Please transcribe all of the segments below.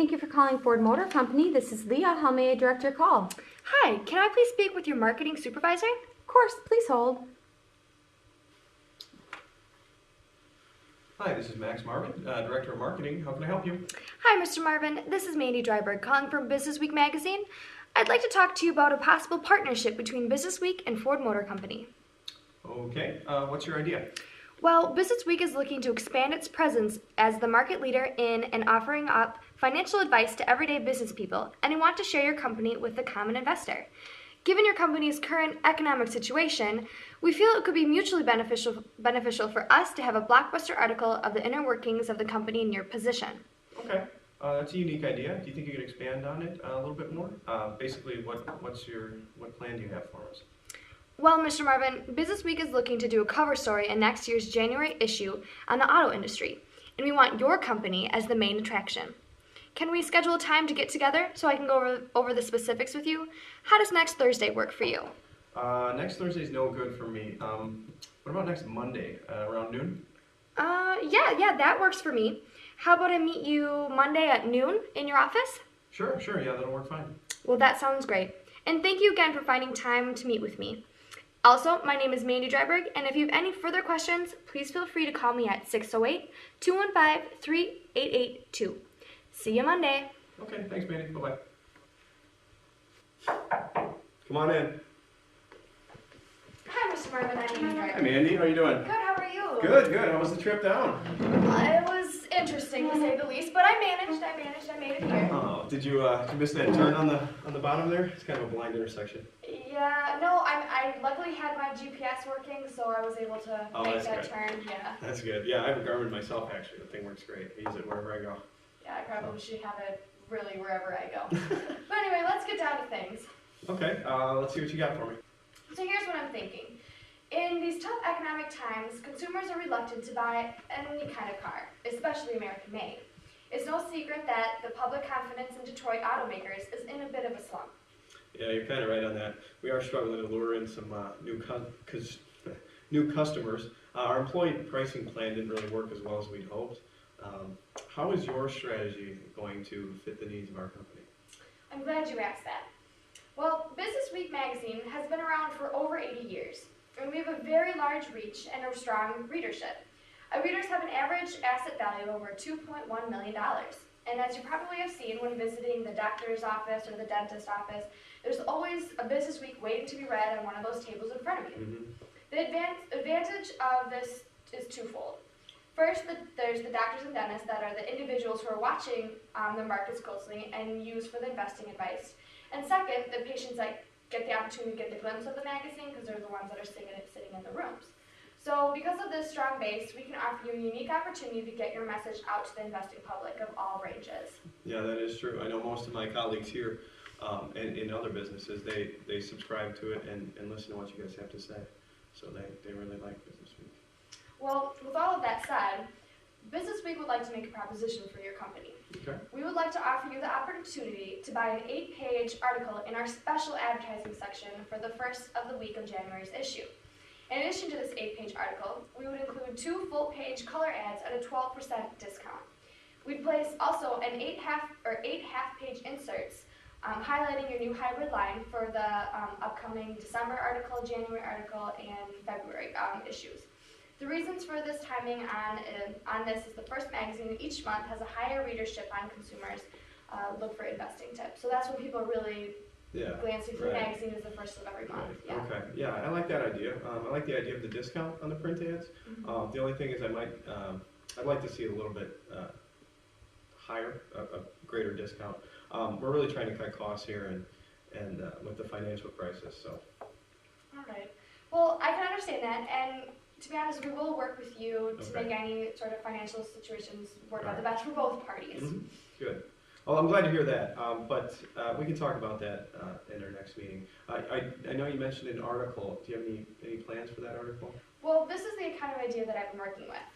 Thank you for calling Ford Motor Company. This is Leah. How may I direct your call? Hi, can I please speak with your marketing supervisor? Of course, please hold. Hi, this is Max Marvin, Director of Marketing. How can I help you? Hi, Mr. Marvin. This is Mandi Dryburgh calling from Business Week magazine. I'd like to talk to you about a possible partnership between Business Week and Ford Motor Company. Okay, what's your idea? Well, Business Week is looking to expand its presence as the market leader in and offering up financial advice to everyday business people, and we want to share your company with the common investor. Given your company's current economic situation, we feel it could be mutually beneficial for us to have a blockbuster article of the inner workings of the company in your position. Okay, that's a unique idea. Do you think you could expand on it a little bit more? Basically, what plan do you have for us? Well, Mr. Marvin, Business Week is looking to do a cover story in next year's January issue on the auto industry, and we want your company as the main attraction. Can we schedule a time to get together so I can go over the specifics with you? How does next Thursday work for you? Next Thursday's no good for me. What about next Monday, around noon? Yeah, that works for me. How about I meet you Monday at noon in your office? Sure, yeah, that'll work fine. Well, that sounds great. And thank you again for finding time to meet with me. Also, my name is Mandi Dryburgh, and if you have any further questions, please feel free to call me at 608-215-3882. See you Monday. Okay, thanks, Mandy. Bye-bye. Come on in. Hi, Mr. Marvin. I'm Mandi Dryburgh. Hi, Mandy. How you doing? Good, how are you? Good. How was the trip down? It was interesting, to say the least, but I managed. I made it here. Oh, did you miss that turn on the bottom there? It's kind of a blind intersection. Yeah, no, I luckily had my GPS working, so I was able to make that good. turn, yeah. That's good. Yeah, I have a Garmin myself, actually. The thing works great. I use it wherever I go. Yeah, I probably should have it really wherever I go. But anyway, let's get down to things. Okay, let's see what you got for me. So here's what I'm thinking. In these tough economic times, consumers are reluctant to buy any kind of car, especially American-made. It's no secret that the public confidence in Detroit automakers is in a bit of a slump. Yeah, you're kind of right on that. We are struggling to lure in some new customers. Our employee pricing plan didn't really work as well as we'd hoped. How is your strategy going to fit the needs of our company? I'm glad you asked that. Well, Business Week magazine has been around for over 80 years, and we have a very large reach and a strong readership. Our readers have an average asset value of over $2.1 million. And as you probably have seen when visiting the doctor's office or the dentist office, there's always a Business Week waiting to be read on one of those tables in front of you. Mm-hmm. The advantage of this is twofold. First, there's the doctors and dentists that are the individuals who are watching the markets closely and use for the investing advice. And second, the patients that get the opportunity to get the glimpse of the magazine because they're the ones that are sitting in the rooms. So because of this strong base, we can offer you a unique opportunity to get your message out to the investing public of all ranges. Yeah, that is true. I know most of my colleagues here and in other businesses, they subscribe to it and listen to what you guys have to say. So they really like Business Week. Well, with all of that said, Business Week would like to make a proposition for your company. Okay. We would like to offer you the opportunity to buy an 8-page article in our special advertising section for the first of the week of January's issue. In addition to this 8-page article, we would include 2 full-page color ads at a 12% discount. We'd place also an 8 half-page inserts highlighting your new hybrid line for the upcoming December article, January article, and February issues. The reasons for this timing on this is the first magazine each month has a higher readership on consumers look for investing tips. So that's when people are really glancing through the magazine is the first of every month. Right. Yeah. Okay. Yeah, I like that idea. I like the idea of the discount on the print ads. Mm-hmm. The only thing is I'd like to see it a little bit higher, a greater discount. We're really trying to cut costs here and with the financial crisis. So. All right. Well, I can understand that, and to be honest, we will work with you to make any sort of financial situations work out the best for both parties. Mm-hmm. Good. Well, I'm glad to hear that, but we can talk about that in our next meeting. I know you mentioned an article. Do you have any plans for that article? Well, this is the kind of idea that I've been working with.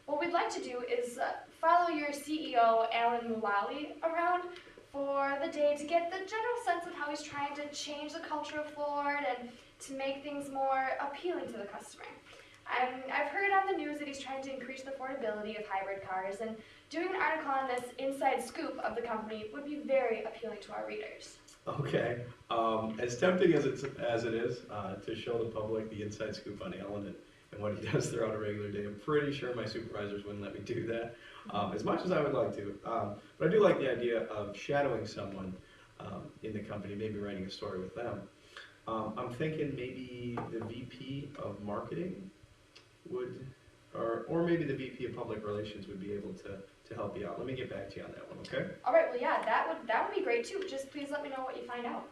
What we'd like to do is follow your CEO, Alan Mulally, around for the day to get the general sense of how he's trying to change the culture of Ford and to make things more appealing to the customer. I've heard on the news that he's trying to increase the affordability of hybrid cars, and doing an article on this inside scoop of the company would be very appealing to our readers. Okay, as tempting as it is to show the public the inside scoop on Alan and what he does throughout a regular day, I'm pretty sure my supervisors wouldn't let me do that, as much as I would like to. But I do like the idea of shadowing someone in the company, maybe writing a story with them. I'm thinking maybe the VP of Marketing would, or maybe the VP of Public Relations would be able to help you out. Let me get back to you on that one, okay? All right, well, yeah, that would be great too. Just please let me know what you find out.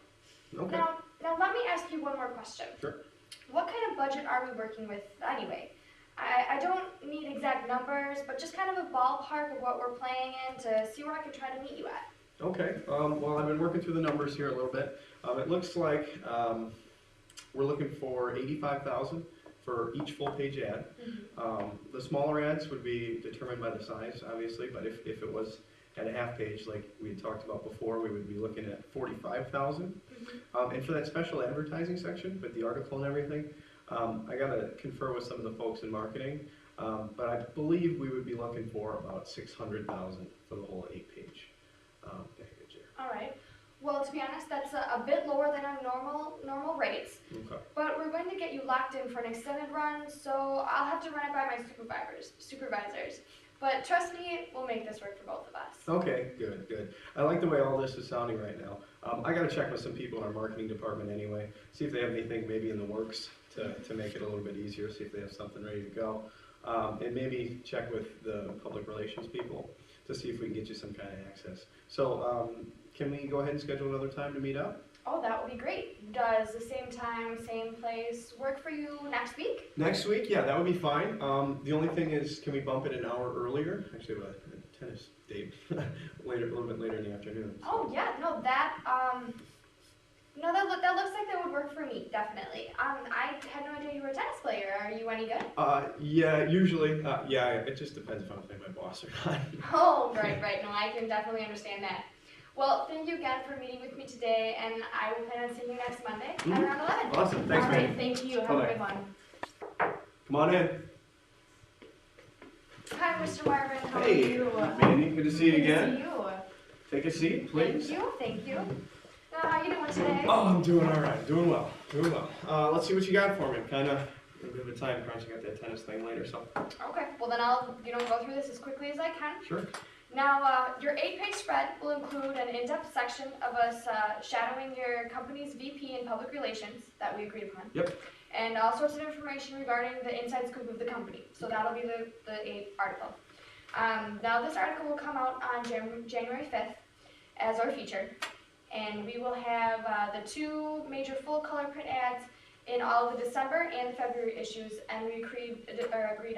Okay. Now let me ask you one more question. Sure. What kind of budget are we working with anyway? I don't need exact numbers, but just kind of a ballpark of what we're playing in to see where I can try to meet you at. Okay, well, I've been working through the numbers here a little bit. It looks like we're looking for $85,000 for each full-page ad. The smaller ads would be determined by the size, obviously, but if it was at a half page, like we had talked about before, we would be looking at $45,000. And for that special advertising section with the article and everything, I gotta confer with some of the folks in marketing, but I believe we would be looking for about $600,000 for the whole 8-page package here. All right. Well, to be honest, that's a bit lower than our normal rates. Okay. But we're going to get you locked in for an extended run, so I'll have to run it by my supervisors. But trust me, we'll make this work for both of us. Okay, good. I like the way all this is sounding right now. I gotta check with some people in our marketing department anyway, see if they have anything maybe in the works to make it a little bit easier, see if they have something ready to go. And maybe check with the public relations people to see if we can get you some kind of access. So, can we go ahead and schedule another time to meet up? Oh, that would be great. Does the same time, same place work for you next week? Next week, yeah, that would be fine. The only thing is, can we bump it an hour earlier? Actually, we have a tennis date a little bit later in the afternoon. So. Oh yeah, no, that looks like that would work for me, definitely. I had no idea you were a tennis player. Are you any good? Yeah, usually, yeah, it just depends if I'm playing my boss or not. Oh, right. No, I can definitely understand that. Well, thank you again for meeting with me today, and I will plan on seeing you next Monday at around 11. Awesome, thanks, All right, man. thank you. Have Bye-bye. a good one. Come on in. Hi, Mr. Marvin. How Hey, are you? Mandy, good to see you Good again. to see you. Take a seat, please. Thank you. Now, how you doing today? Oh, I'm doing all right, doing well. Let's see what you got for me. Kind of a bit of a time crunch. I got that tennis thing later, so. Okay, well then I'll go through this as quickly as I can. Sure. Now, your 8-page spread will include an in-depth section of us shadowing your company's VP in public relations that we agreed upon. Yep. And all sorts of information regarding the inside scoop of the company. So that'll be the 8th article. Now, this article will come out on January 5th as our feature. And we will have the 2 major full-color print ads in all of the December and February issues, and we agreed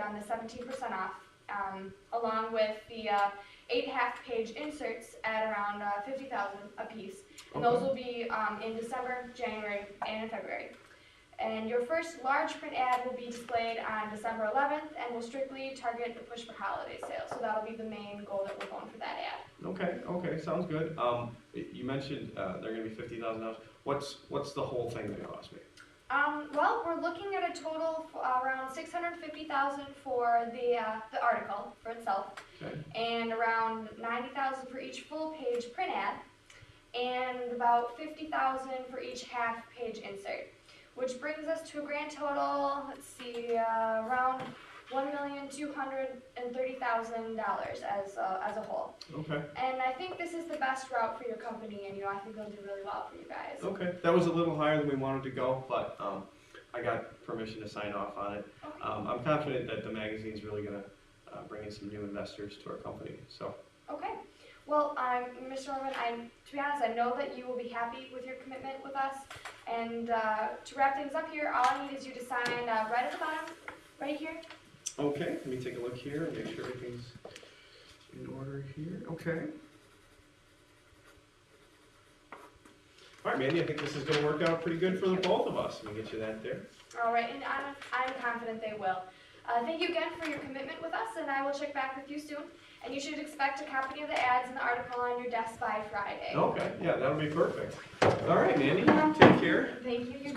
on the 17% off, along with the 8 half-page inserts at around $50,000 a piece. And those will be in December, January, and in February. And your first large print ad will be displayed on December 11th, and will strictly target the push for holiday sales. So that'll be the main goal that we're going for that ad. Okay, sounds good. You mentioned they're going to be $50,000. What's the whole thing going to cost me? Well, we're looking at a total around $650,000 for the article for itself, Okay. and around $90,000 for each full-page print ad, and about $50,000 for each half-page insert, which brings us to a grand total. Let's see, around $1,230,000 as a whole. Okay. And I think this is the best route for your company, and I think they'll do really well for you guys. Okay, that was a little higher than we wanted to go, but I got permission to sign off on it. Okay. I'm confident that the magazine's really going to bring in some new investors to our company. So. Okay. Well, Mr. Norman, to be honest, I know that you will be happy with your commitment with us. And to wrap things up here, all I need is you to sign right at the bottom, right here. Okay, let me take a look here and make sure everything's in order here. Okay. All right, Mandy, I think this is going to work out pretty good for the both of us. Let me get you that there. All right, and I'm confident they will. Thank you again for your commitment with us, and I will check back with you soon. And you should expect a copy of the ads and the article on your desk by Friday. Okay, yeah, that'll be perfect. All right, Mandy, take care. Thank you. It's great.